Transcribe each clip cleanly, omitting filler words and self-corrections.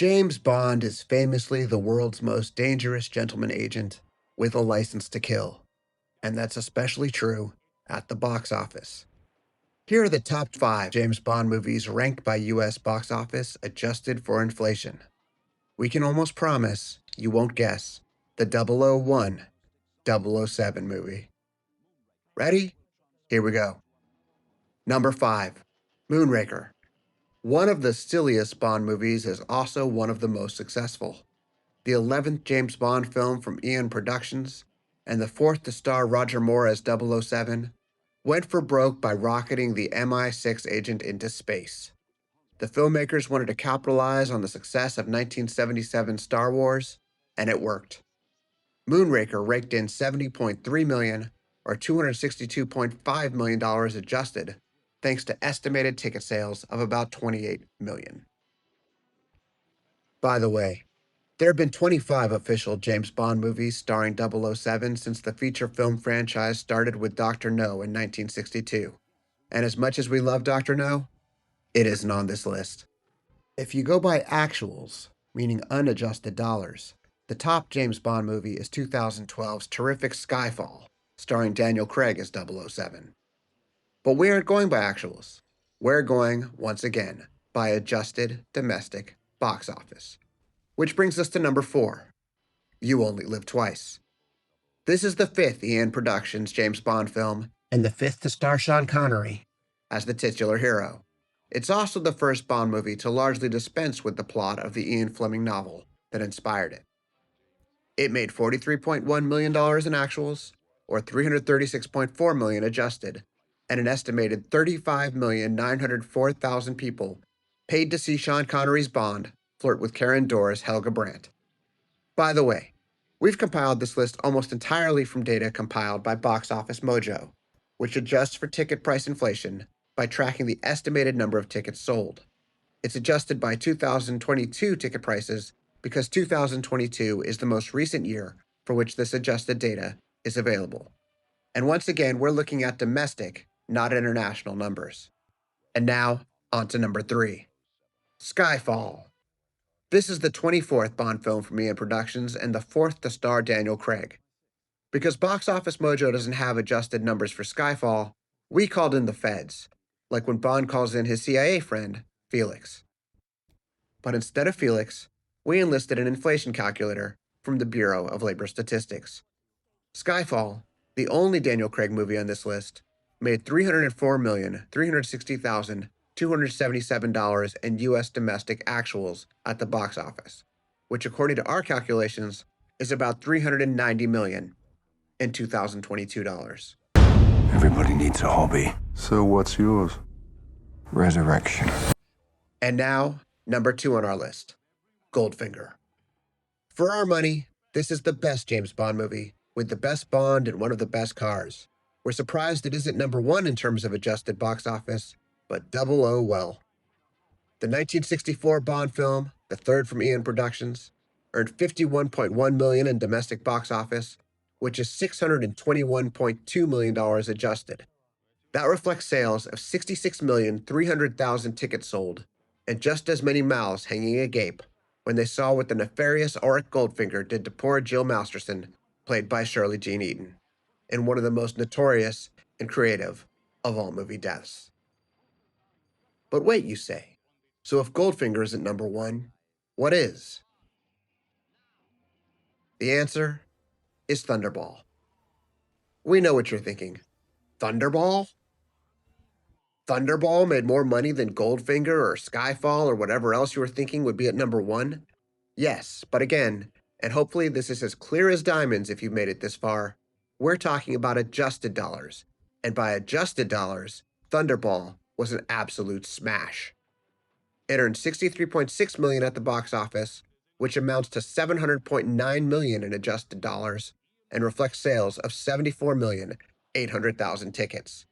James Bond is famously the world's most dangerous gentleman agent with a license to kill, and that's especially true at the box office. Here are the top 5 James Bond movies ranked by US box office adjusted for inflation. We can almost promise you won't guess the 001 007 movie. Ready? Here we go. Number 5, Moonraker. One of the silliest Bond movies is also one of the most successful. The 11th James Bond film from Eon Productions, and the 4th to star Roger Moore as 007, went for broke by rocketing the MI6 agent into space. The filmmakers wanted to capitalize on the success of 1977 Star Wars, and it worked. Moonraker raked in $70.3 million, or $262.5 million adjusted, thanks to estimated ticket sales of about 28 million. By the way, there have been 25 official James Bond movies starring 007 since the feature film franchise started with Dr. No in 1962. And as much as we love Dr. No, it isn't on this list. If you go by actuals, meaning unadjusted dollars, the top James Bond movie is 2012's terrific Skyfall, starring Daniel Craig as 007. But we aren't going by actuals. We're going, once again, by adjusted domestic box office. Which brings us to number 4, You Only Live Twice. This is the 5th Eon Productions James Bond film, and the 5th to star Sean Connery as the titular hero. It's also the first Bond movie to largely dispense with the plot of the Ian Fleming novel that inspired it. It made $43.1 million in actuals, or $336.4 million adjusted, and an estimated 35,904,000 people paid to see Sean Connery's Bond flirt with Karen Dorr's Helga Brandt. By the way, we've compiled this list almost entirely from data compiled by Box Office Mojo, which adjusts for ticket price inflation by tracking the estimated number of tickets sold. It's adjusted by 2022 ticket prices because 2022 is the most recent year for which this adjusted data is available. And once again, we're looking at domestic, not international numbers. And now, on to number 3, Skyfall. This is the 24th Bond film from Eon Productions and the 4th to star Daniel Craig. Because Box Office Mojo doesn't have adjusted numbers for Skyfall, we called in the feds, like when Bond calls in his CIA friend, Felix. But instead of Felix, we enlisted an inflation calculator from the Bureau of Labor Statistics. Skyfall, the only Daniel Craig movie on this list, made $304,360,277 in U.S. domestic actuals at the box office, which according to our calculations is about $390 million in 2022 dollars. Everybody needs a hobby. So what's yours? Resurrection. And now, number 2 on our list, Goldfinger. For our money, this is the best James Bond movie, with the best Bond and one of the best cars. We're surprised it isn't number 1 in terms of adjusted box office, but double oh well. The 1964 Bond film, the 3rd from Eon Productions, earned $51.1 million in domestic box office, which is $621.2 million adjusted. That reflects sales of 66,300,000 tickets sold, and just as many mouths hanging agape when they saw what the nefarious Auric Goldfinger did to poor Jill Masterson, played by Shirley Jean Eaton, in one of the most notorious and creative of all movie deaths. But wait, you say, so if Goldfinger isn't number 1, what is? The answer is Thunderball. We know what you're thinking. Thunderball? Thunderball made more money than Goldfinger or Skyfall or whatever else you were thinking would be at number 1? Yes, but again, and hopefully this is as clear as diamonds if you've made it this far, we're talking about adjusted dollars. And by adjusted dollars, Thunderball was an absolute smash. It earned $63.6 million at the box office, which amounts to $700.9 million in adjusted dollars, and reflects sales of 74,800,000 tickets.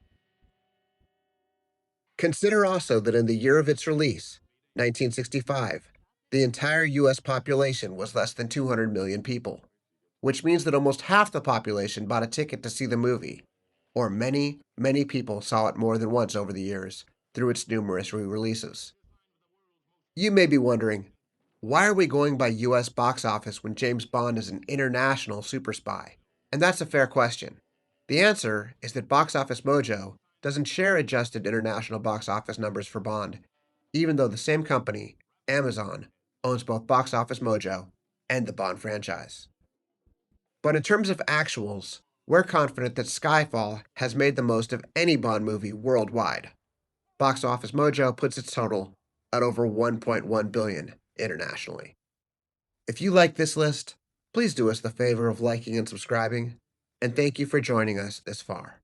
Consider also that in the year of its release, 1965, the entire U.S. population was less than 200 million people, which means that almost half the population bought a ticket to see the movie, or many, many people saw it more than once over the years through its numerous re-releases. You may be wondering, Why are we going by US box office when James Bond is an international super spy? And that's a fair question. The answer is that Box Office Mojo doesn't share adjusted international box office numbers for Bond, even though the same company, Amazon, owns both Box Office Mojo and the Bond franchise. But in terms of actuals, we're confident that Skyfall has made the most of any Bond movie worldwide. Box Office Mojo puts its total at over 1.1 billion internationally. If you like this list, please do us the favor of liking and subscribing, and thank you for joining us this far.